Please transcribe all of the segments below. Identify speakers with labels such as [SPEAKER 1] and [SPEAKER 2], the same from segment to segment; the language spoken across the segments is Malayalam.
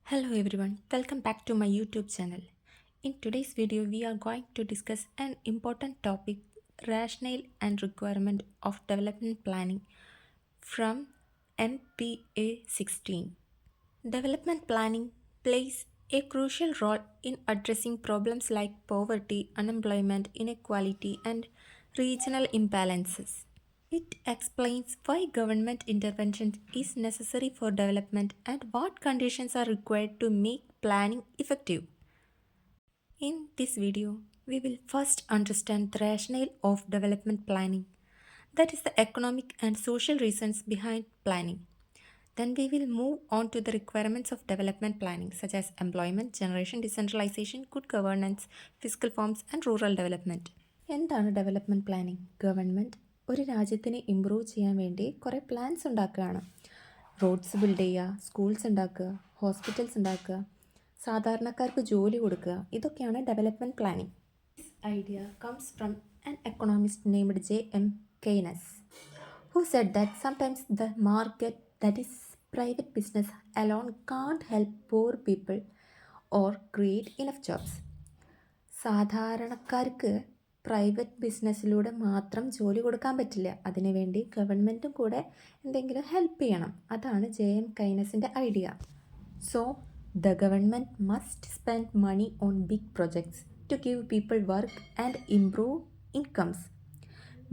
[SPEAKER 1] Hello everyone, welcome back to my YouTube channel. In today's video, we are going to discuss an important topic rationale and requirement of development planning from MPA 16. Development planning plays a crucial role in addressing problems like poverty, unemployment, inequality, and regional imbalances. It explains why government intervention is necessary for development and what conditions are required to make planning effective. In this video, we will first understand the rationale of development planning, that is, the economic and social reasons behind planning. Then we will move on to the requirements of development planning, such as employment, generation, decentralization, good governance, fiscal forms, and rural development. എന്താണ് ഡെവലപ്മെൻറ്റ് പ്ലാനിംഗ്? ഗവൺമെൻറ് ഒരു രാജ്യത്തിനെ ഇമ്പ്രൂവ് ചെയ്യാൻ വേണ്ടി കുറേ പ്ലാൻസ് ഉണ്ടാക്കുകയാണ്. റോഡ്സ് ബിൽഡ് ചെയ്യുക, സ്കൂൾസ് ഉണ്ടാക്കുക, ഹോസ്പിറ്റൽസ് ഉണ്ടാക്കുക, സാധാരണക്കാർക്ക് ജോലി കൊടുക്കുക, ഇതൊക്കെയാണ് development planning. This idea comes from an economist named J.M. Keynes, who said that sometimes the market, that is private business alone, can't help poor people or create enough jobs. സാധാരണക്കാർക്ക് പ്രൈവറ്റ് ബിസിനസ്സിലൂടെ മാത്രം ജോലി കൊടുക്കാൻ പറ്റില്ല. അതിനുവേണ്ടി ഗവൺമെൻറ്റും കൂടെ എന്തെങ്കിലും ഹെൽപ്പ് ചെയ്യണം. അതാണ് J.M. കൈനസിൻ്റെ idea. So the government must spend money on big projects to give people work and improve incomes.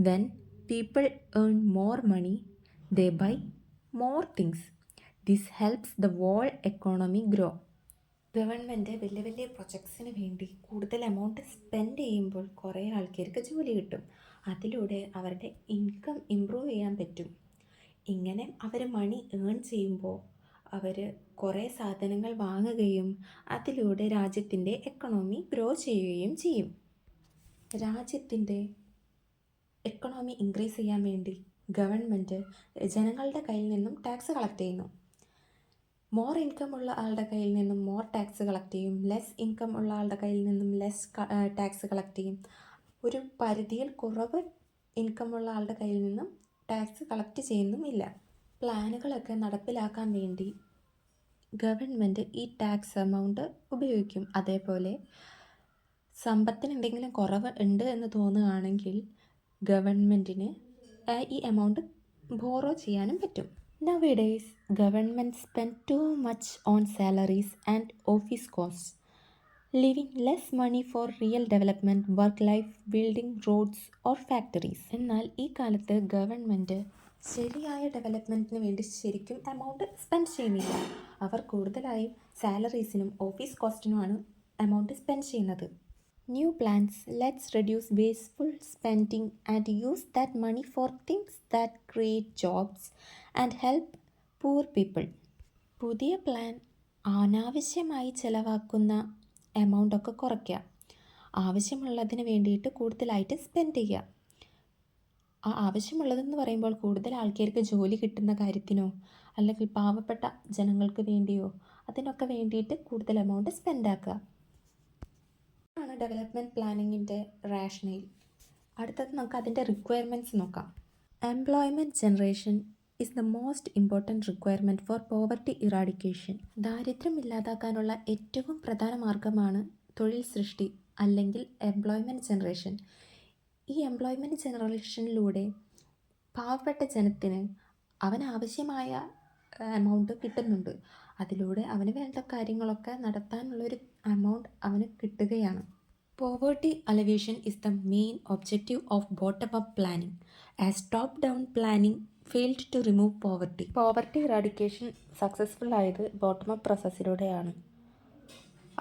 [SPEAKER 1] When people earn more money, they buy more things. This helps the whole economy grow. Government വലിയ വലിയ പ്രൊജക്ട്സിന് വേണ്ടി കൂടുതൽ എമൗണ്ട് സ്പെൻഡ് ചെയ്യുമ്പോൾ കുറേ ആൾക്കാർക്ക് ജോലി കിട്ടും. അതിലൂടെ അവരുടെ ഇൻകം ഇമ്പ്രൂവ് ചെയ്യാൻ പറ്റും. ഇങ്ങനെ അവർ മണി ഏൺ ചെയ്യുമ്പോൾ അവർ കുറേ സാധനങ്ങൾ വാങ്ങുകയും അതിലൂടെ രാജ്യത്തിൻ്റെ എക്കണോമി ഗ്രോ ചെയ്യുകയും ചെയ്യും. രാജ്യത്തിൻ്റെ എക്കണോമി ഇൻക്രീസ് ചെയ്യാൻ വേണ്ടി ഗവൺമെൻറ് ജനങ്ങളുടെ കയ്യിൽ നിന്നും ടാക്സ് കളക്ട് ചെയ്യുന്നു. മോർ ഇൻകം ഉള്ള ആളുടെ കയ്യിൽ നിന്നും മോർ ടാക്സ് കളക്ട് ചെയ്യും, ലെസ് ഇൻകം ഉള്ള ആളുടെ കയ്യിൽ നിന്നും ലെസ് ടാക്സ് കളക്ട് ചെയ്യും. ഒരു പരിധിയിൽ കുറവ് ഇൻകമുള്ള ആളുടെ കയ്യിൽ നിന്നും ടാക്സ് കളക്ട് ചെയ്യുന്നുമില്ല. പ്ലാനുകളൊക്കെ നടപ്പിലാക്കാൻ വേണ്ടി ഗവൺമെൻറ് ഈ ടാക്സ് എമൗണ്ട് ഉപയോഗിക്കും. അതേപോലെ സമ്പത്തിന് എന്തെങ്കിലും കുറവ് ഉണ്ട് എന്ന് തോന്നുകയാണെങ്കിൽ ഗവൺമെൻറ്റിന് ഈ എമൗണ്ട് ബോറോ ചെയ്യാനും പറ്റും. Nowadays, government spend too much on salaries and office costs, leaving less money for real development, work life, building roads or factories. എന്നാൽ ഈ കാലത്ത് ഗവൺമെൻറ് ശരിയായ ഡെവലപ്മെൻറ്റിന് വേണ്ടി ശരിക്കും എമൗണ്ട് സ്പെൻഡ് ചെയ്യുന്നില്ല. അവർ കൂടുതലായും സാലറീസിനും ഓഫീസ് കോസ്റ്റിനുമാണ് എമൗണ്ട് സ്പെൻഡ് ചെയ്യുന്നത്. New plans, let's reduce wasteful spending and use that money for things that create jobs and help poor people. പുതിയ പ്ലാൻ അനാവശ്യമായി ചിലവാക്കുന്ന എമൗണ്ടൊക്കെ കുറയ്ക്കുക, ആവശ്യമുള്ളതിന് വേണ്ടിയിട്ട് കൂടുതലായിട്ട് സ്പെൻഡ് ചെയ്യുക. ആ ആവശ്യമുള്ളതെന്ന് പറയുമ്പോൾ കൂടുതൽ ആൾക്കാർക്ക് ജോലി കിട്ടുന്ന കാര്യത്തിനോ അല്ലെങ്കിൽ പാവപ്പെട്ട ജനങ്ങൾക്ക് വേണ്ടിയോ അതിനൊക്കെ വേണ്ടിയിട്ട് കൂടുതൽ എമൗണ്ട് സ്പെൻഡ് ആക്കുക. ആണ് ഡെവലപ്മെൻറ്റ് പ്ലാനിങ്ങിൻ്റെ റാഷണൽ. അടുത്തത് നമുക്ക് അതിൻ്റെ റിക്വയർമെൻറ്റ്സ് നോക്കാം. Employment generation is the most important requirement four poverty eradication. ദാരിദ്ര്യം ഇല്ലാതാക്കാനുള്ള ഏറ്റവും പ്രധാന മാർഗമാണ് തൊഴിൽ സൃഷ്ടി അല്ലെങ്കിൽ എംപ്ലോയ്മെൻറ്റ് ജനറേഷൻ. ഈ എംപ്ലോയ്മെൻറ്റ് ജനറേഷനിലൂടെ പാവപ്പെട്ട ജനത്തിന് അവനാവശ്യമായ എമൗണ്ട് കിട്ടുന്നുണ്ട്. അതിലൂടെ അവന് വേണ്ട കാര്യങ്ങളൊക്കെ നടത്താനുള്ളൊരു എമൗണ്ട് അവന് കിട്ടുകയാണ്. Poverty alleviation is the main objective of bottom up planning, as top down planning failed to remove poverty. Poverty eradication successful ആയത് ബോട്ടം അപ്പ് പ്രോസസ്സിലൂടെയാണ്.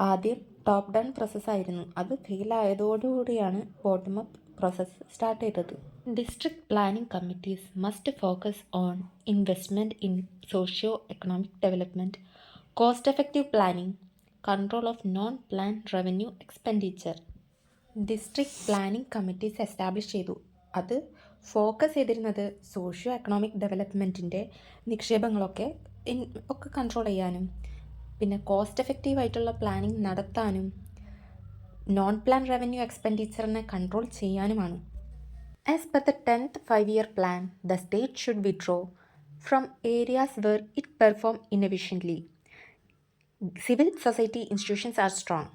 [SPEAKER 1] ആദ്യം ടോപ്പ് ഡൗൺ പ്രോസസ്സായിരുന്നു, അത് ഫെയിൽ ആയതോടുകൂടിയാണ് ബോട്ടം അപ്പ് പ്രോസസ്സ് സ്റ്റാർട്ട് ചെയ്തത്. District planning committees must focus on investment in socio-economic development, cost-effective planning, control of non-planned revenue expenditure. District planning committees establish ചെയ്തു. അത് ഫോക്കസ് ചെയ്തിരുന്നത് സോഷ്യോ എക്കണോമിക് ഡെവലപ്മെൻറ്റിൻ്റെ നിക്ഷേപങ്ങളൊക്കെ ഒക്കെ കൺട്രോൾ ചെയ്യാനും പിന്നെ കോസ്റ്റ് എഫക്റ്റീവായിട്ടുള്ള പ്ലാനിംഗ് നടത്താനും നോൺ പ്ലാൻ റവന്യൂ എക്സ്പെൻഡിച്ചറിനെ കൺട്രോൾ ചെയ്യാനുമാണ്. As per the 10th 5-year plan, the state should withdraw from areas where it performed inefficiently. Civil society institutions are strong.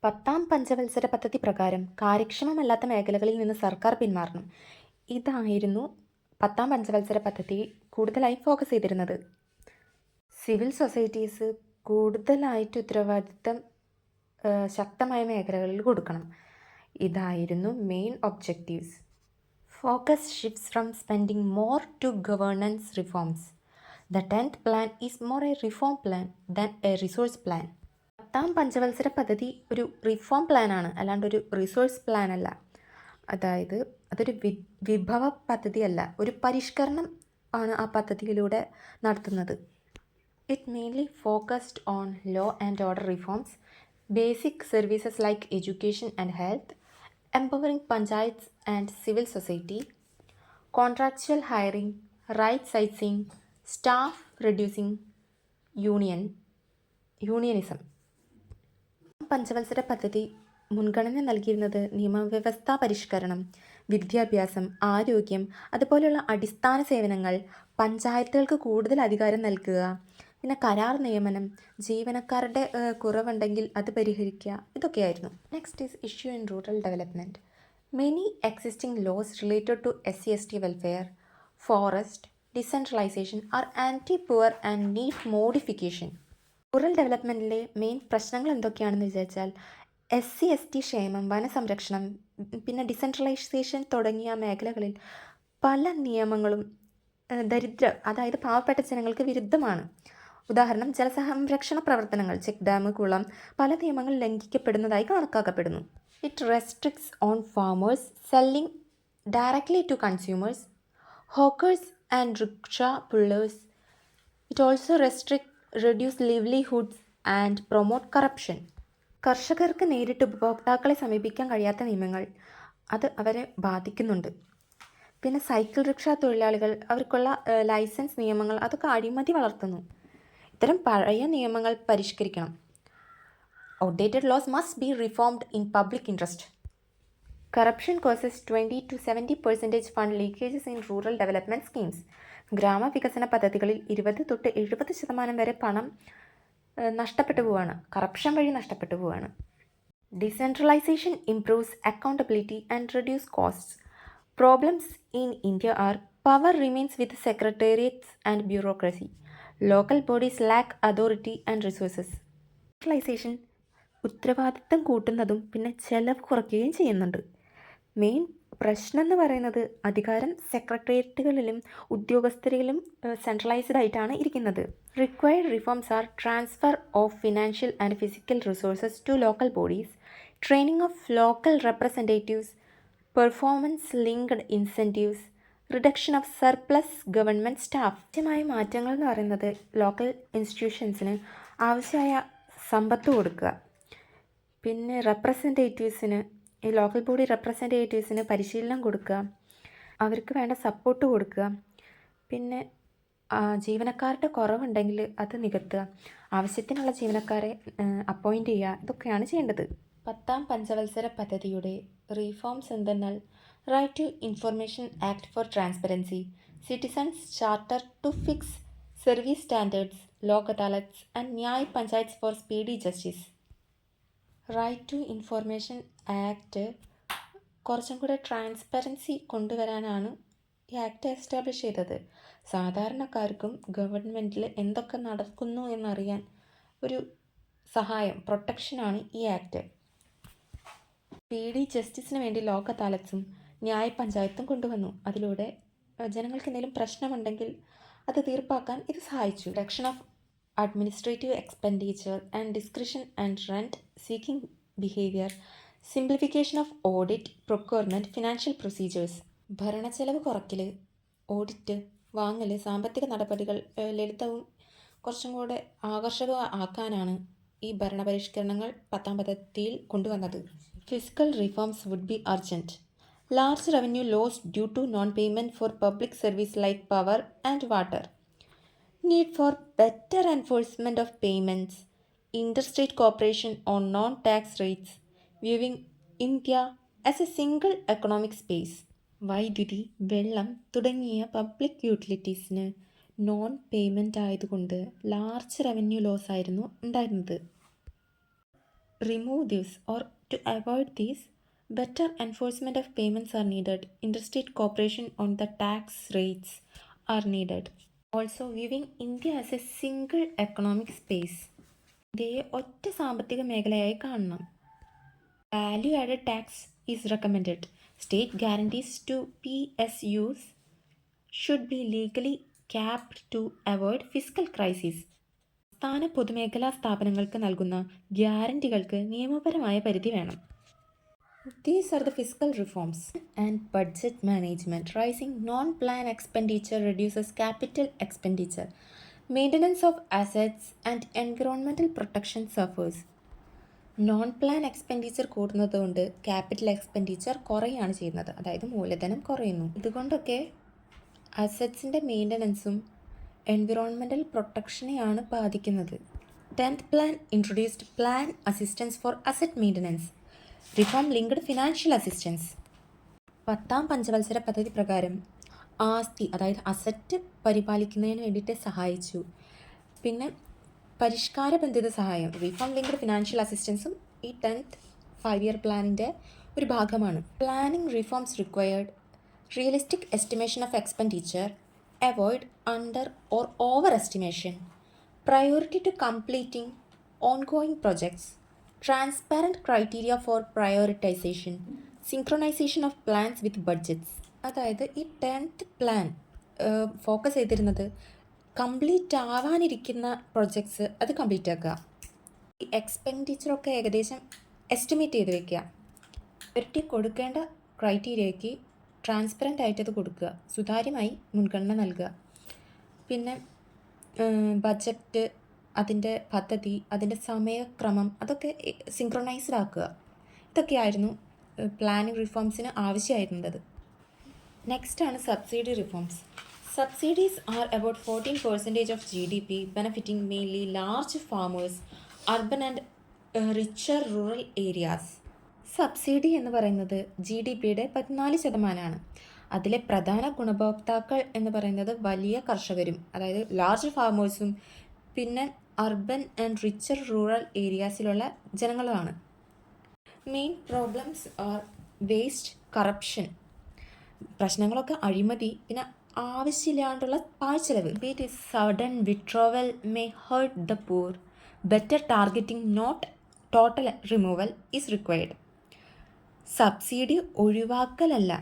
[SPEAKER 1] 10ാം പഞ്ചവത്സര പദ്ധതി പ്രകാരം കാര്യക്ഷമമല്ലാത്ത മേഖലകളിൽ നിന്ന് സർക്കാർ പിന്മാറണം. ഇതായിരുന്നു 10ാം പഞ്ചവത്സര പദ്ധതി കൂടുതലായി ഫോക്കസ് ചെയ്തിരുന്നത്. സിവിൽ സൊസൈറ്റീസ് കൂടുതലായിട്ട് ഉത്തരവാദിത്തം ശക്തമായ മേഖലകളിൽ കൊടുക്കണം. ഇതായിരുന്നു main objectives. Focus shifts from spending more to governance reforms. The 10th plan is more a reform plan than a resource plan. 10ാം പഞ്ചവത്സര പദ്ധതി ഒരു റിഫോം പ്ലാനാണ്, അല്ലാണ്ട് ഒരു റിസോഴ്സ് പ്ലാൻ അല്ല. അതായത് അതൊരു വിഭവ പദ്ധതിയല്ല, ഒരു പരിഷ്കരണം ആണ് ആ പദ്ധതിയിലൂടെ നടത്തുന്നത്. It mainly focused on law and order reforms, basic services like education and health, empowering panchayats and civil society, contractual hiring, right sizing, staff reducing, unionism. പഞ്ചവത്സര പദ്ധതി മുൻഗണന നൽകിയിരുന്നത് നിയമവ്യവസ്ഥാ പരിഷ്കരണം, വിദ്യാഭ്യാസം, ആരോഗ്യം, അതുപോലെയുള്ള അടിസ്ഥാന സേവനങ്ങൾ, പഞ്ചായത്തുകൾക്ക് കൂടുതൽ അധികാരം നൽകുക, പിന്നെ കരാർ നിയമനം, ജീവനക്കാരുടെ കുറവുണ്ടെങ്കിൽ അത് പരിഹരിക്കുക, ഇതൊക്കെയായിരുന്നു. Next is issue in rural development. Many existing laws related to SC/ST welfare, forest, decentralisation are anti poor and need modification. Rural ഡെവലപ്മെൻറ്റിലെ മെയിൻ പ്രശ്നങ്ങൾ എന്തൊക്കെയാണെന്ന് വിചാരിച്ചാൽ SC/ST ക്ഷേമം, വനസംരക്ഷണം, പിന്നെ ഡിസെൻട്രലൈസേഷൻ തുടങ്ങിയ മേഖലകളിൽ പല നിയമങ്ങളും അതായത് പാവപ്പെട്ട ജനങ്ങൾക്ക് വിരുദ്ധമാണ്. ഉദാഹരണം, ജലസംരക്ഷണ പ്രവർത്തനങ്ങൾ, ചെക്ക് ഡാം, കുളം, പല നിയമങ്ങൾ ലംഘിക്കപ്പെടുന്നതായി കണക്കാക്കപ്പെടുന്നു. It restricts on farmers selling directly to consumers, hawkers and rickshaw pullers. It also reduce livelihoods and promote corruption. കർഷകർക്ക് നേരിട്ട് ഉപഭോക്താക്കളെ സമീപിക്കാൻ കഴിയാത്ത നിയമങ്ങൾ അത് അവരെ ബാധിക്കുന്നുണ്ട്. പിന്നെ സൈക്കിൾ റിക്ഷ തൊഴിലാളികൾ, അവർക്കുള്ള ലൈസൻസ് നിയമങ്ങൾ അതൊക്കെ അഴിമതി വളർത്തുന്നു. ഇത്തരം പഴയ നിയമങ്ങൾ പരിഷ്കരിക്കണം. Outdated laws must be reformed in public interest. Corruption causes 20 to 70% fund leakages in rural development schemes. ഗ്രാമവികസന പദ്ധതികളിൽ 20 to 70% വരെ പണം നഷ്ടപ്പെട്ടു പോവാണ്, കറപ്ഷൻ വഴി നഷ്ടപ്പെട്ടു പോവാണ്. Decentralisation improves accountability and reduce costs. Problems in India are power remains with secretariats and bureaucracy. Local bodies lack authority and resources. Decentralisation ഉത്തരവാദിത്തം കൂട്ടുന്നതും പിന്നെ ചെലവ് കുറയ്ക്കുകയും ചെയ്യുന്നുണ്ട്. മെയിൻ പ്രശ്നം എന്ന് പറയുന്നത് അധികാരം സെക്രട്ടേറിയറ്റുകളിലും ഉദ്യോഗസ്ഥരിലും സെൻട്രലൈസ്ഡ് ആയിട്ടാണ് ഇരിക്കുന്നത്. Required reforms are transfer of financial and physical resources to local bodies, training of local representatives, performance linked incentives, reduction of surplus government staff. ആവശ്യമായ മാറ്റങ്ങൾ എന്ന് പറയുന്നത് ലോക്കൽ ഇൻസ്റ്റിറ്റ്യൂഷൻസിന് ആവശ്യമായ സമ്പത്ത് കൊടുക്കുക, പിന്നെ ഈ ലോക്കൽ ബോഡി റെപ്രസെൻറ്റേറ്റീവ്സിന് പരിശീലനം കൊടുക്കുക, അവർക്ക് വേണ്ട സപ്പോർട്ട് കൊടുക്കുക, പിന്നെ ജീവനക്കാരുടെ കുറവുണ്ടെങ്കിൽ അത് നികത്തുക, ആവശ്യത്തിനുള്ള ജീവനക്കാരെ അപ്പോയിൻറ്റ് ചെയ്യുക, ഇതൊക്കെയാണ് ചെയ്യേണ്ടത്. 10ാം പഞ്ചവത്സര പദ്ധതിയുടെ റീഫോംസ് എന്തെന്നാൽ right to information act for transparency, citizens charter to fix service standards, Lok Adalats and Nyay panchayats for speedy justice. Right to information act കുറച്ചും കൂടെ ട്രാൻസ്പെറൻസി കൊണ്ടുവരാനാണ് ഈ ആക്ട് എസ്റ്റാബ്ലിഷ് ചെയ്തത്. സാധാരണക്കാർക്കും ഗവൺമെൻറ്റിൽ എന്തൊക്കെ നടക്കുന്നു എന്നറിയാൻ ഒരു സഹായം, പ്രൊട്ടക്ഷനാണ് ഈ ആക്ട്. സ്പീഡി ജസ്റ്റിസിന് വേണ്ടി ലോക് അദാലത്സും ന്യായ് പഞ്ചായത്തും കൊണ്ടുവന്നു. അതിലൂടെ ജനങ്ങൾക്ക് എന്തെങ്കിലും പ്രശ്നമുണ്ടെങ്കിൽ അത് തീർപ്പാക്കാൻ ഇത് സഹായിച്ചു. Reduction of administrative expenditure and discretion and rent seeking behaviour, simplification of audit, procurement, financial procedures. ഭരണച്ചെലവ് കുറയ്ക്കൽ, ഓഡിറ്റ്, വാങ്ങൽ, സാമ്പത്തിക നടപടികൾ ലളിതവും കുറച്ചും കൂടെ ആകർഷകമാക്കാനാണ് ഈ ഭരണപരിഷ്കരണങ്ങൾ 10ാം പദ്ധതിയിൽ കൊണ്ടുവന്നത്. Physical reforms would be urgent. Large revenue loss due to non payment for public service like power and water. Need for better enforcement of payments, interstate cooperation on non-tax rates, viewing India as a single economic space. വൈദ്യുതി, വെള്ളം തുടങ്ങിയ പബ്ലിക് യൂട്ടിലിറ്റീസിന് നോൺ പേയ്മെൻ്റ് ആയതുകൊണ്ട് ലാർജ് റവന്യൂ ലോസ് ആയിരുന്നു ഉണ്ടായിരുന്നത്. Remove this or to avoid these better enforcement of payments are needed. Interstate cooperation on the tax rates are needed. Also, viewing India as a single economic space. ഇന്ത്യയെ ഒറ്റ സാമ്പത്തിക മേഖലയായി കാണണം. Value added tax is recommended. State guarantees to PSUs should be legally capped to avoid fiscal crisis. സംസ്ഥാന പൊതുമേഖലാ സ്ഥാപനങ്ങൾക്ക് നൽകുന്ന ഗ്യാരണ്ടികൾക്ക് നിയമപരമായ പരിധി വേണം. These are the fiscal reforms and budget management. Rising non-plan expenditure reduces capital expenditure. Maintenance of assets and environmental protection suffers. Non-plan expenditure കൂടുന്നതുകൊണ്ട് ക്യാപിറ്റൽ എക്സ്പെൻഡിച്ചർ കുറയുകയാണ് ചെയ്യുന്നത്, അതായത് മൂലധനം കുറയുന്നു. ഇതുകൊണ്ടൊക്കെ അസറ്റ്സിൻ്റെ മെയിൻ്റനൻസും എൻവിറോൺമെൻറ്റൽ പ്രൊട്ടക്ഷനെയാണ് ബാധിക്കുന്നത്. 10th plan introduced plan assistance for asset maintenance. Reform linked financial assistance. 10ാം പഞ്ചവത്സര പദ്ധതി പ്രകാരം ആസ്തി, അതായത് അസറ്റ് പരിപാലിക്കുന്നതിന് വേണ്ടിയിട്ട് സഹായിച്ചു. പിന്നെ പരിഷ്കാരബന്ധിത സഹായം, റിഫോം ലിങ്ക്ഡ് ഫിനാൻഷ്യൽ അസിസ്റ്റൻസും ഈ 10th 5-year പ്ലാനിൻ്റെ ഒരു ഭാഗമാണ്. Planning reforms required realistic estimation of expenditure, avoid under or over estimation, priority to completing ongoing projects, transparent criteria for prioritisation, synchronisation of plans with budgets. അതായത് ഈ 10th പ്ലാൻ ഫോക്കസ് ചെയ്തിരുന്നത് കംപ്ലീറ്റ് ആവാനിരിക്കുന്ന പ്രൊജക്ട്സ് അത് കംപ്ലീറ്റ് ആക്കുക. ഈ എക്സ്പെൻഡിച്ചറൊക്കെ ഏകദേശം എസ്റ്റിമേറ്റ് ചെയ്ത് വയ്ക്കുക. ഇവർക്ക് കൊടുക്കേണ്ട ക്രൈറ്റീരിയയ്ക്ക് ട്രാൻസ്പെറൻ്റ് ആയിട്ടത് കൊടുക്കുക, സുതാര്യമായി മുൻഗണന നൽകുക. പിന്നെ ബജറ്റ്, അതിൻ്റെ പദ്ധതി, അതിൻ്റെ സമയക്രമം അതൊക്കെ സിങ്ക്രണൈസ്ഡ് ആക്കുക. ഇതൊക്കെയായിരുന്നു പ്ലാനിംഗ് റിഫോംസിന് ആവശ്യമായിരുന്നത്. നെക്സ്റ്റാണ് subsidy reforms. Subsidies are about 14% of GDP, benefiting mainly large farmers, urban and richer rural areas. Subsidy എന്ന് പറയുന്നത് GDPയുടെ 14%. അതിലെ പ്രധാന ഗുണഭോക്താക്കൾ എന്ന് പറയുന്നത് വലിയ കർഷകരും, അതായത് ലാർജ് ഫാമേഴ്സും, പിന്നെ അർബൻ ആൻഡ് റിച്ചർ റൂറൽ ഏരിയാസിലുള്ള ജനങ്ങളുമാണ്. Main problems are waste, corruption. പ്രശ്നങ്ങളൊക്കെ അഴിമതി, പിന്നെ ആവശ്യമില്ലാണ്ടുള്ള പാഴ്ചെലവ്. It is sudden withdrawal may hurt the poor. Better targeting, not total removal is required. Subsidy ഒഴിവാക്കലല്ല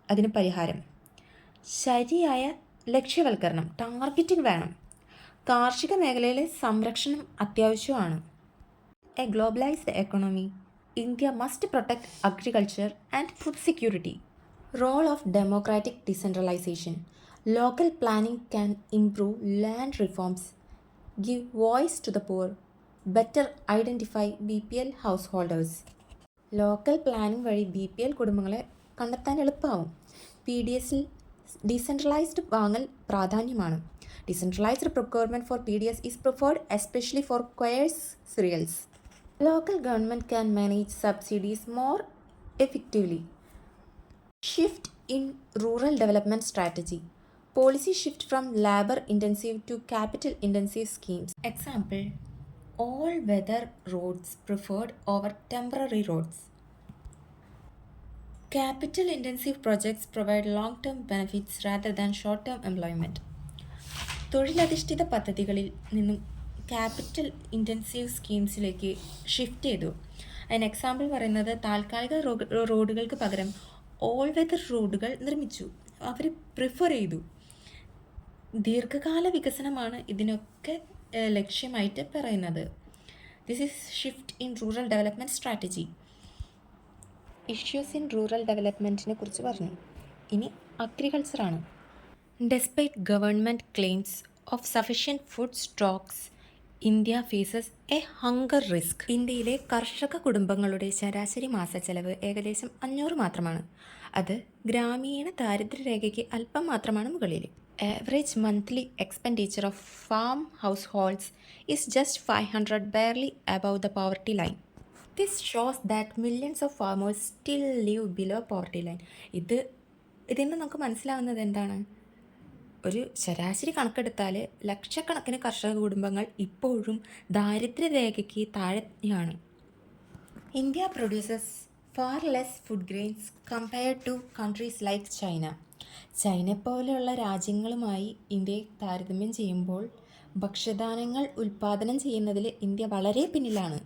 [SPEAKER 1] അതിന് പരിഹാരം, ശരിയായ ലക്ഷ്യവൽക്കരണം, ടാർഗറ്റിംഗ് വേണം. കാർഷിക മേഖലയിലെ സംരക്ഷണം അത്യാവശ്യമാണ്. A globalised economy, India must protect agriculture and food security. Role of democratic decentralisation. Local planning can improve land reforms, give voice to the poor, better identify BPL householders. Local planning വഴി BPL കുടുംബങ്ങളെ കണ്ടെത്താൻ എളുപ്പമാവും. PDSൽ ഡീസെൻട്രലൈസ്ഡ് വാങ്ങൽ പ്രാധാന്യമാണ്. Decentralized procurement for PDS is preferred, especially for scarce cereals. Local government can manage subsidies more effectively. Shift in rural development strategy. Policy shift from labor-intensive to capital-intensive schemes. Example, all-weather roads preferred over temporary roads. Capital-intensive projects provide long-term benefits rather than short-term employment. തൊഴിലധിഷ്ഠിത പദ്ധതികളിൽ നിന്നും ക്യാപിറ്റൽ ഇൻറ്റൻസീവ് സ്കീംസിലേക്ക് ഷിഫ്റ്റ് ചെയ്തു. അതിന് എക്സാമ്പിൾ പറയുന്നത് താൽക്കാലിക റോഡുകൾക്ക് പകരം ഓൾ വെതർ റോഡുകൾ നിർമ്മിച്ചു, അവർ പ്രിഫർ ചെയ്തു. ദീർഘകാല വികസനമാണ് ഇതിനൊക്കെ ലക്ഷ്യമായിട്ട് പറയുന്നത്. This is shift in rural development strategy. Issues in rural ഡെവലപ്മെൻറ്റിനെ കുറിച്ച് പറഞ്ഞു. ഇനി അഗ്രികൾച്ചറാണ്. Despite government claims of sufficient food stocks, India faces a hunger risk. ഇന്ത്യയിലെ കർഷക കുടുംബങ്ങളുടെ ശരാശരി മാസച്ചെലവ് ഏകദേശം 500 മാത്രമാണ്. അത് ഗ്രാമീണ ദാരിദ്ര്യരേഖയ്ക്ക് അല്പം മാത്രമാണ് മുകളിൽ. Average monthly expenditure of farm house holds is just 500, barely above the poverty line. This shows that millions of farmers still live below poverty line. ഇതിൽ നിന്ന് നമുക്ക് മനസ്സിലാവുന്നത് എന്താണ്? ഒരു ശരാശരി കണക്കെടുത്താൽ ലക്ഷക്കണക്കിന് കർഷക കുടുംബങ്ങൾ ഇപ്പോഴും ദാരിദ്ര്യരേഖയ്ക്ക് താഴെയാണ്. India produces far less food grains compared two countries like China. China പോലെയുള്ള രാജ്യങ്ങളുമായി ഇന്ത്യയെ താരതമ്യം ചെയ്യുമ്പോൾ ഭക്ഷ്യധാന്യങ്ങൾ ഉൽപ്പാദനം ചെയ്യുന്നതിൽ ഇന്ത്യ വളരെ പിന്നിലാണ്.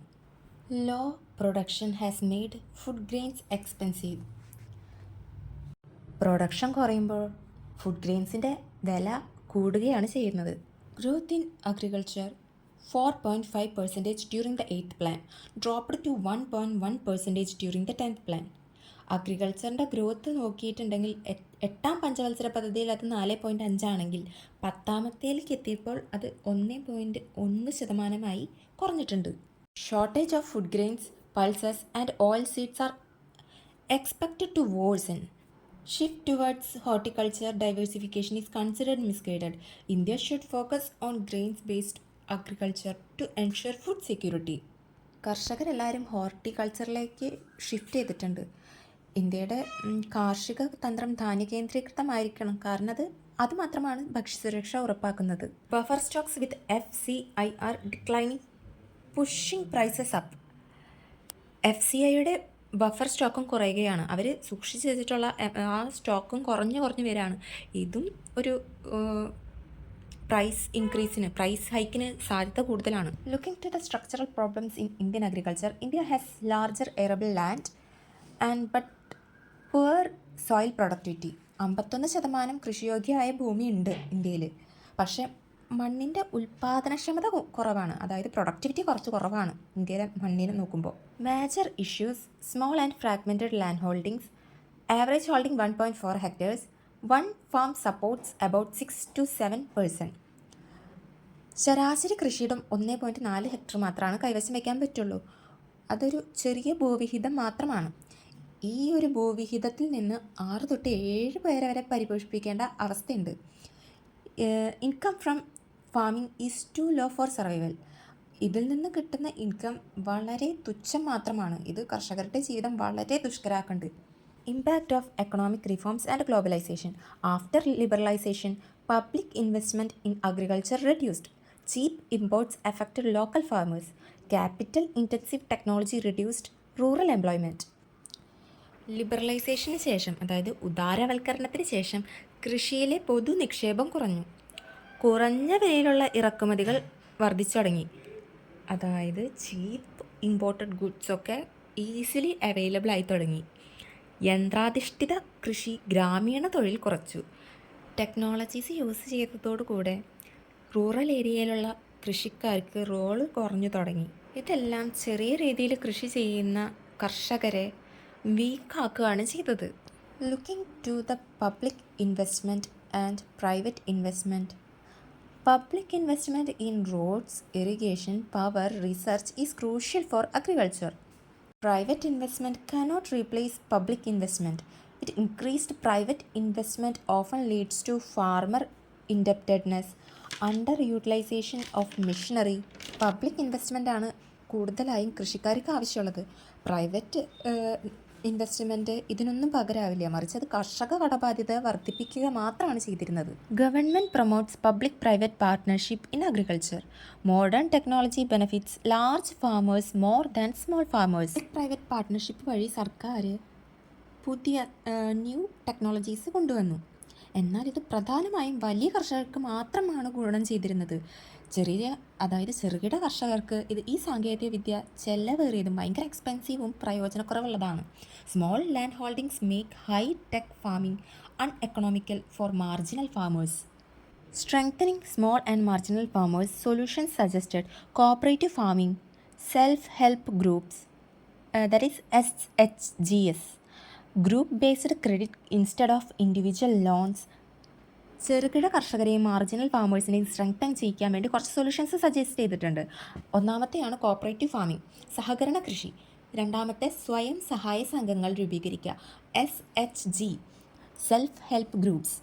[SPEAKER 1] Low production has made food grains expensive. Production കുറയുമ്പോൾ ഫുഡ് ഗ്രെയിൻസിൻ്റെ വില കൂടുകയാണ് ചെയ്യുന്നത്. Growth in agriculture 4.5% during the 8th plan dropped to 1.1% during the 10th plan. അഗ്രികൾച്ചറിൻ്റെ ഗ്രോത്ത് നോക്കിയിട്ടുണ്ടെങ്കിൽ 8ാം പഞ്ചവത്സര പദ്ധതിയിൽ അത് 4.5 ആണെങ്കിൽ 10ാമത്തേലേക്ക് എത്തിയപ്പോൾ അത് 1.1% കുറഞ്ഞിട്ടുണ്ട്. Shortage of food grains, pulses and oil seeds are expected to worsen. Shift towards horticulture diversification is considered misguided. India should focus on grains-based agriculture to ensure food security. കർഷകരെല്ലാവരും ഹോർട്ടിക്കൾച്ചറിലേക്ക് ഷിഫ്റ്റ് ചെയ്തിട്ടുണ്ട്. ഇന്ത്യയുടെ കാർഷിക തന്ത്രം ധാന്യകേന്ദ്രീകൃതമായിരിക്കണം, കാരണം അത് മാത്രമാണ് ഭക്ഷ്യസുരക്ഷ ഉറപ്പാക്കുന്നത്. Buffer stocks with FCIR declining pushing prices up. FCIയുടെ ബഫർ സ്റ്റോക്കും കുറയുകയാണ്. അവർ സൂക്ഷിച്ച് വെച്ചിട്ടുള്ള ആ സ്റ്റോക്കും കുറഞ്ഞു വരികയാണ്. ഇതും ഒരു പ്രൈസ് ഹൈക്കിന് സാധ്യത കൂടുതലാണ്. Looking to the structural problems in Indian agriculture, India has larger arable land and but poor soil productivity. 51% കൃഷിയോഗ്യമായ ഭൂമിയുണ്ട് ഇന്ത്യയിൽ, പക്ഷേ മണ്ണിൻ്റെ ഉൽപ്പാദനക്ഷമത കുറവാണ്, അതായത് പ്രൊഡക്ടിവിറ്റി കുറച്ച് കുറവാണ് ഇന്ത്യയിലെ മണ്ണിനെ നോക്കുമ്പോൾ. Major issues: small and fragmented land holdings, average holding 1.4 hectares, one farm supports about 6 to 7%. ശരാശരി കൃഷിയിടം 1.4 ഹെക്ടർ മാത്രമാണ് കൈവശം വയ്ക്കാൻ പറ്റുള്ളൂ. അതൊരു ചെറിയ ഭൂവിഹിതം മാത്രമാണ്. ഈ ഒരു ഭൂവിഹിതത്തിൽ നിന്ന് 6 to 7 പേരെ വരെ പരിപോഷിപ്പിക്കേണ്ട അവസ്ഥയുണ്ട്. Income from farming is too low for survival. ഇതിൽ നിന്ന് കിട്ടുന്ന ഇൻകം വളരെ തുച്ഛം മാത്രമാണ്. ഇത് കർഷകരുടെ ജീവിതം വളരെ ദുഷ്കരാക്കുന്നുണ്ട്. Impact of economic reforms and globalisation. After liberalisation, public investment in agriculture reduced. Cheap imports affected local farmers. Capital intensive technology reduced rural employment. ലിബറലൈസേഷന് ശേഷം, അതായത് ഉദാരവൽക്കരണത്തിന് ശേഷം കൃഷിയിലെ പൊതു നിക്ഷേപം കുറഞ്ഞു. കുറഞ്ഞ വിലയിലുള്ള ഇറക്കുമതികൾ വർദ്ധിച്ചു തുടങ്ങി. അതായത് ചീപ്പ് ഇമ്പോർട്ടഡ് ഗുഡ്സൊക്കെ ഈസിലി അവൈലബിൾ ആയി തുടങ്ങി. യന്ത്രാധിഷ്ഠിത കൃഷി ഗ്രാമീണ തൊഴിൽ കുറച്ചു. ടെക്നോളജീസ് യൂസ് ചെയ്തതോടുകൂടെ റൂറൽ ഏരിയയിലുള്ള കൃഷിക്കാർക്ക് റോള് കുറഞ്ഞു തുടങ്ങി. ഇതെല്ലാം ചെറിയ രീതിയിൽ കൃഷി ചെയ്യുന്ന കർഷകരെ വീക്കാക്കുകയാണ് ചെയ്തത്. Looking to the public investment and private investment. Public investment in roads, irrigation, power, research is crucial for agriculture. Private investment cannot replace public investment. It increased private investment often leads to farmer indebtedness, underutilization of machinery. Public investment ആണ് കൂടുതലായും കൃഷിക്കാർക്ക് ആവശ്യമുള്ളത്. പ്രൈവറ്റ് ഇൻവെസ്റ്റ്മെൻറ്റ് ഇതിനൊന്നും പകരമാവില്ല, മറിച്ച് അത് കർഷക കടബാധ്യത വർദ്ധിപ്പിക്കുക മാത്രമാണ് ചെയ്തിരുന്നത്. Government promotes public private partnership in agriculture. Modern technology benefits large farmers more than small farmers. Private partnership വഴി സർക്കാർ പുതിയ ന്യൂ ടെക്നോളജീസ് കൊണ്ടുവന്നു. എന്നാൽ ഇത് പ്രധാനമായും വലിയ കർഷകർക്ക് മാത്രമാണ് ഗുണം ചെയ്തിരുന്നത്. ചെറുകിട കർഷകർക്ക് ഈ സാങ്കേതിക വിദ്യ ചെലവേറിയതും ഭയങ്കര എക്സ്പെൻസീവും പ്രയോജനക്കുറവുള്ളതാണ്. Small land holdings make high tech farming uneconomical for marginal farmers. Strengthening small and marginal farmers solutions suggested cooperative farming, self help groups, that is SHGs, group based credit instead of individual loans. ചെറുകിട കർഷകരെയും മാർജിനൽ ഫാമേഴ്സിനെയും സ്ട്രെങ്തൻ ചെയ്യിക്കാൻ വേണ്ടി കുറച്ച് സൊല്യൂഷൻസ് സജസ്റ്റ് ചെയ്തിട്ടുണ്ട്. ഒന്നാമത്തെയാണ് കോഓപ്പറേറ്റീവ് ഫാമിംഗ്, സഹകരണ കൃഷി. രണ്ടാമത്തെ സ്വയം സഹായ സംഘങ്ങൾ രൂപീകരിക്കുക, SHG, സെൽഫ് ഹെൽപ്പ് ഗ്രൂപ്പ്സ്.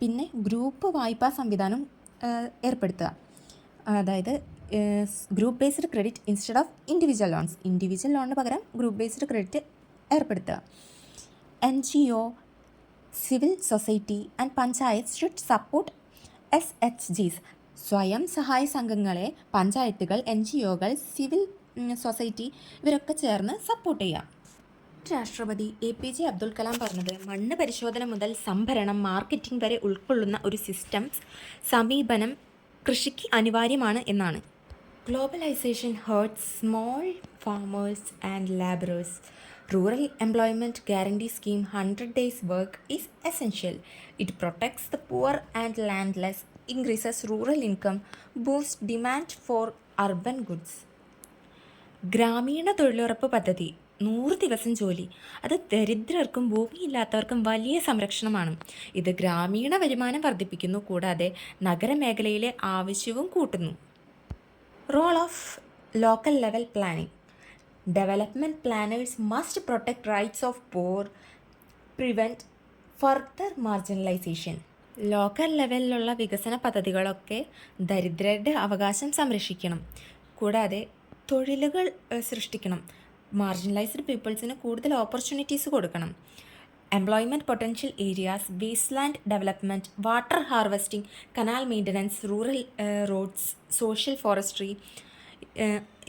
[SPEAKER 1] പിന്നെ ഗ്രൂപ്പ് വായ്പാ സംവിധാനം ഏർപ്പെടുത്തുക, അതായത് group based credit instead of individual loans. Individual ലോണിന് പകരം ഗ്രൂപ്പ് ബേസ്ഡ് ക്രെഡിറ്റ് ഏർപ്പെടുത്തുക. NGO, civil society and panchayats should support SHGs, സ്വയം സഹായ സംഘങ്ങളെ പഞ്ചായത്തുകൾ, NGOകൾ, സിവിൽ സൊസൈറ്റി ഇവരൊക്കെ ചേർന്ന് സപ്പോർട്ട് ചെയ്യാം. രാഷ്ട്രപതി APJ അബ്ദുൽ കലാം പറഞ്ഞത് മണ്ണ് പരിശോധന മുതൽ സംഭരണം, മാർക്കറ്റിംഗ് വരെ ഉൾക്കൊള്ളുന്ന ഒരു സിസ്റ്റംസ് സമീപനം കൃഷിക്ക് അനിവാര്യമാണ് എന്നാണ്. Globalisation hurts small farmers and labourers. Rural Employment Guarantee Scheme 100 days work is essential. It protects the poor and landless, increases rural income, boosts demand for urban goods. ഗ്രാമീണ തൊഴിലുറപ്പ് പദ്ധതി 100 ദിവസം ജോലി. അത് ദരിദ്രർക്കും ഭൂമിയില്ലാത്തവർക്കും വലിയ സംരക്ഷണമാണ്. ഇത് ഗ്രാമീണ വരുമാനം വർദ്ധിപ്പിക്കുന്നു, കൂടാതെ നഗരമേഖലയിലെ ആവശ്യവും കൂട്ടുന്നു. Role of local level planning. Development planners must protect rights of poor, prevent further marginalization. Local ലെവലിലുള്ള വികസന പദ്ധതികളൊക്കെ ദരിദ്രരുടെ അവകാശം സംരക്ഷിക്കണം, കൂടാതെ തൊഴിലുകൾ സൃഷ്ടിക്കണം. മാർജിനലൈസ്ഡ് പീപ്പിൾസിന് കൂടുതൽ ഓപ്പർച്യൂണിറ്റീസ് കൊടുക്കണം. Employment potential areas, waste land development, water harvesting, canal maintenance, rural roads, social forestry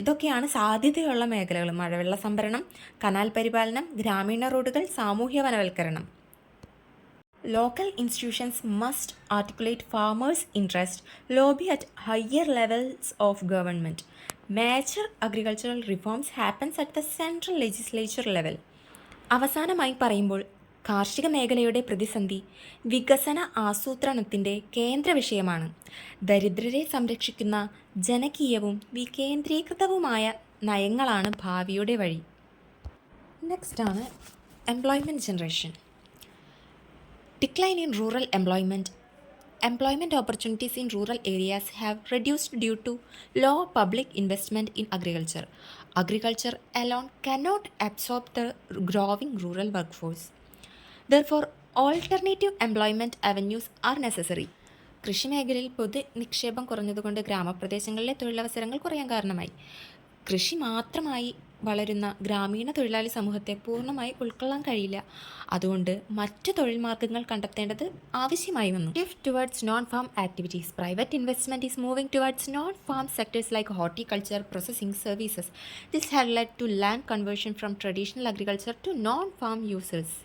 [SPEAKER 1] ഇതൊക്കെയാണ് സാധ്യതയുള്ള മേഖലകൾ. മഴവെള്ള സംഭരണം, കനാൽ പരിപാലനം, ഗ്രാമീണ റോഡുകൾ, സാമൂഹ്യ വനവൽക്കരണം. Local institutions must articulate farmers interest, lobby at higher levels of government. Major agricultural reforms happens at the central legislature level. അവസാനമായി പറയുമ്പോൾ കാർഷിക മേഖലയുടെ പ്രതിസന്ധി വികസന ആസൂത്രണത്തിൻ്റെ കേന്ദ്ര വിഷയമാണ്. ദരിദ്രരെ സംരക്ഷിക്കുന്ന ജനകീയവും വികേന്ദ്രീകൃതവുമായ നയങ്ങളാണ് ഭാവിയുടെ വഴി. നെക്സ്റ്റാണ് employment generation. Decline in rural employment. Employment opportunities in rural areas have reduced due to low public investment in agriculture. Agriculture alone cannot absorb the growing rural workforce. Therefore, alternative employment avenues are necessary. കൃഷി മേഖലയിൽ പൊതു നിക്ഷേപം കുറഞ്ഞതുകൊണ്ട് ഗ്രാമപ്രദേശങ്ങളിലെ തൊഴിലവസരങ്ങൾ കുറയാൻ കാരണമായി. കൃഷി മാത്രമായി വളരുന്ന ഗ്രാമീണ തൊഴിലാളി സമൂഹത്തെ പൂർണ്ണമായി ഉൾക്കൊള്ളാൻ കഴിയില്ല. അതുകൊണ്ട് മറ്റു തൊഴിൽ മാർഗ്ഗങ്ങൾ കണ്ടെത്തേണ്ടത് ആവശ്യമായി വന്നു. Shift towards non farm activities. Private investment is moving towards non farm sectors like horticulture, processing services. This had led to land conversion from traditional agriculture to non farm users.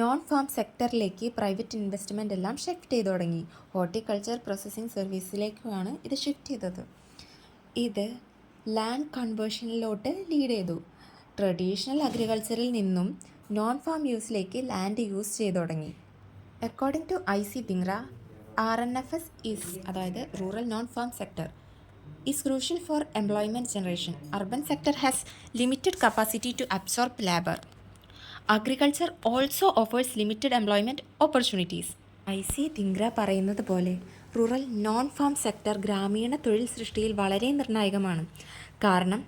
[SPEAKER 1] Non farm സെക്ടറിലേക്ക് പ്രൈവറ്റ് ഇൻവെസ്റ്റ്മെൻ്റ് എല്ലാം ഷിഫ്റ്റ് ചെയ്തു തുടങ്ങി. ഹോർട്ടിക്കൾച്ചർ, പ്രോസസ്സിംഗ് സർവീസിലേക്കാണ് ഇത് ഷിഫ്റ്റ് ചെയ്തത്. ഇത് ലാൻഡ് കൺവേർഷനിലോട്ട് ലീഡ് ചെയ്തു. ട്രഡീഷണൽ അഗ്രികൾച്ചറിൽ നിന്നും നോൺ ഫാം യൂസിലേക്ക് ലാൻഡ് യൂസ് ചെയ്തു തുടങ്ങി. According to IC Dhingra, RNFS is, അതായത് rural non farm sector, is crucial for employment generation. Urban sector has limited capacity to absorb labour. Agriculture also offers limited employment opportunities. IC Dhingra പറയുന്നത് പോലെ റൂറൽ നോൺ ഫാം സെക്ടർ ഗ്രാമീണ തൊഴിൽ സൃഷ്ടിയിൽ വളരെ നിർണായകമാണ്. കാരണം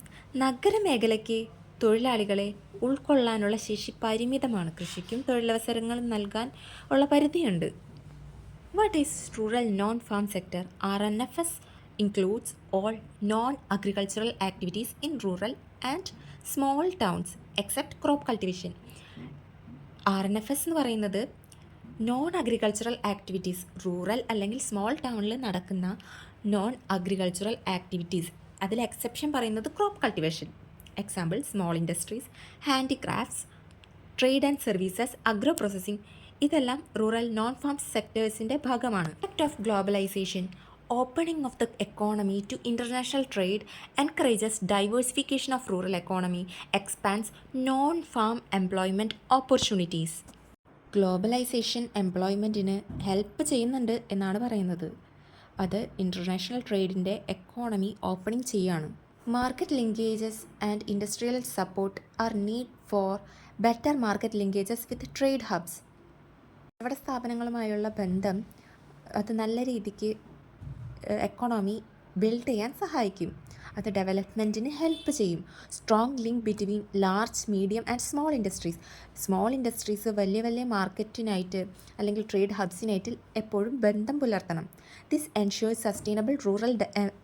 [SPEAKER 1] നഗരമേഖലയ്ക്ക് തൊഴിലാളികളെ ഉൾക്കൊള്ളാനുള്ള ശേഷി പരിമിതമാണ്. കൃഷിക്കും തൊഴിലവസരങ്ങൾ നൽകാൻ ഉള്ള പരിധിയുണ്ട്. What is rural non farm sector? RNFS includes all non-agricultural activities in rural and small towns except crop cultivation. RNFS എന്ന് പറയുന്നത് നോൺ അഗ്രികൾച്ചറൽ ആക്ടിവിറ്റീസ്, റൂറൽ അല്ലെങ്കിൽ സ്മോൾ ടൗണിൽ നടക്കുന്ന നോൺ അഗ്രികൾച്ചറൽ ആക്ടിവിറ്റീസ്. അതിൽ എക്സെപ്ഷൻ പറയുന്നത് crop cultivation. Example small industries, handicrafts, trade and services, agro processing. ഇതെല്ലാം റൂറൽ നോൺ ഫാം സെക്ടേഴ്സിൻ്റെ ഭാഗമാണ്. Effect of globalisation. Opening of the economy to international trade encourages diversification of rural economy, expands non farm employment opportunities. Globalisation എംപ്ലോയ്മെൻറ്റിന് ഹെൽപ്പ് ചെയ്യുന്നുണ്ട് എന്നാണ് പറയുന്നത്. അത് ഇൻ്റർനാഷണൽ ട്രേഡിൻ്റെ എക്കോണമി ഓപ്പണിംഗ് ചെയ്യാണ്. Market linkages and industrial support are need for better market linkages with trade hubs. കച്ചവട സ്ഥാപനങ്ങളുമായുള്ള ബന്ധം അത് നല്ല രീതിക്ക് എക്കോണമി ബിൽഡ് ചെയ്യാൻ സഹായിക്കും. അത് ഡെവലപ്മെൻറ്റിന് ഹെൽപ്പ് ചെയ്യും. Strong link between large, medium and small industries. Small industries വലിയ വലിയ മാർക്കറ്റിനായിട്ട് അല്ലെങ്കിൽ ട്രേഡ് ഹബ്സിനായിട്ട് എപ്പോഴും ബന്ധം പുലർത്തണം. This ensures sustainable rural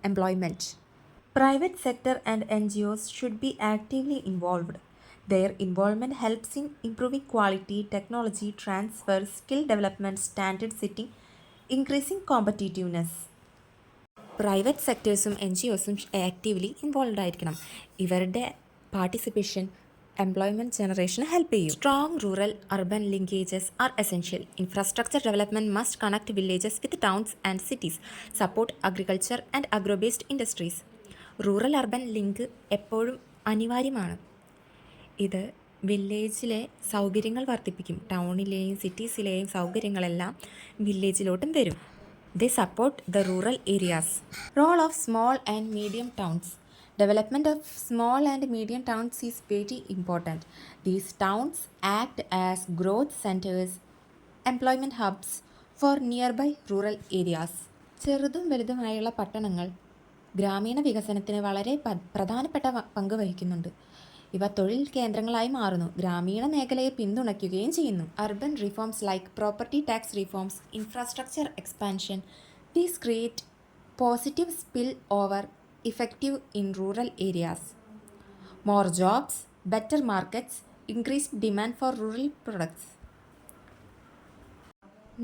[SPEAKER 1] employment. Private sector and NGOs should be actively involved. Their involvement helps in improving quality, technology transfer, skill development, standard setting increasing competitiveness. Private സെക്ടേഴ്സും NGOസും ആക്റ്റീവ്ലി ഇൻവോൾവ് ആയിരിക്കണം. ഇവരുടെ പാർട്ടിസിപ്പേഷൻ എംപ്ലോയ്മെൻറ്റ് ജനറേഷന് ഹെൽപ്പ് ചെയ്യും. Strong rural urban linkages are essential. Infrastructure development must connect villages with towns and cities. Support agriculture and agro based industries. Rural urban link എപ്പോഴും അനിവാര്യമാണ്. ഇത് വില്ലേജിലെ സൗകര്യങ്ങൾ വർദ്ധിപ്പിക്കും. ടൗണിലെയും സിറ്റീസിലെയും സൗകര്യങ്ങളെല്ലാം വില്ലേജിലോട്ടും വരും. They support the rural areas. Role of small and medium towns. Development of small and medium towns is very important. These towns act as growth centers, employment hubs for nearby rural areas. ചെറുതും വലുതുമായുള്ള പട്ടണങ്ങൾ ഗ്രാമീണ വികസനത്തിന് വളരെ പ്രധാനപ്പെട്ട പങ്ക് വഹിക്കുന്നുണ്ട്. ഇവ തൊഴിൽ കേന്ദ്രങ്ങളായി മാറുന്നു, ഗ്രാമീണ മേഖലയെ പിന്തുണയ്ക്കുകയും ചെയ്യുന്നു. Urban reforms like property tax reforms, infrastructure expansion, these create positive spill over effective in rural areas. More jobs, better markets, increased demand for rural products.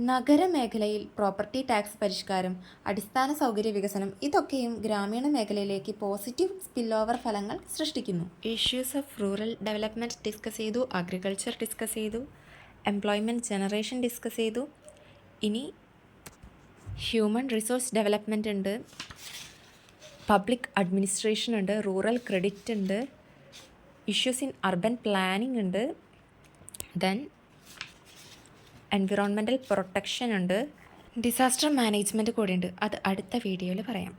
[SPEAKER 1] നഗരമേഖലയിൽ പ്രോപ്പർട്ടി ടാക്സ് പരിഷ്കാരം, അടിസ്ഥാന സൗകര്യ വികസനം ഇതൊക്കെയും ഗ്രാമീണ മേഖലയിലേക്ക് പോസിറ്റീവ് സ്പിൽ ഓവർ ഫലങ്ങൾ സൃഷ്ടിക്കുന്നു. Issues of rural development discuss ചെയ്തു, അഗ്രികൾച്ചർ ഡിസ്കസ് ചെയ്തു, എംപ്ലോയ്മെൻറ്റ് ജനറേഷൻ ഡിസ്കസ് ചെയ്തു. ഇനി ഹ്യൂമൻ റിസോഴ്സ് ഡെവലപ്മെൻറ്റ് ഉണ്ട്, പബ്ലിക് അഡ്മിനിസ്ട്രേഷൻ ഉണ്ട്, റൂറൽ ക്രെഡിറ്റ് ഉണ്ട്, ഇഷ്യൂസ് ഇൻ അർബൻ പ്ലാനിംഗ് ഉണ്ട്, ദെൻ എൻവിറോൺമെൻറ്റൽ പ്രൊട്ടക്ഷൻ ഉണ്ട്, ഡിസാസ്റ്റർ മാനേജ്മെൻറ്റ് കൂടെ ഉണ്ട്. അത് അടുത്ത വീഡിയോയിൽ പറയാം.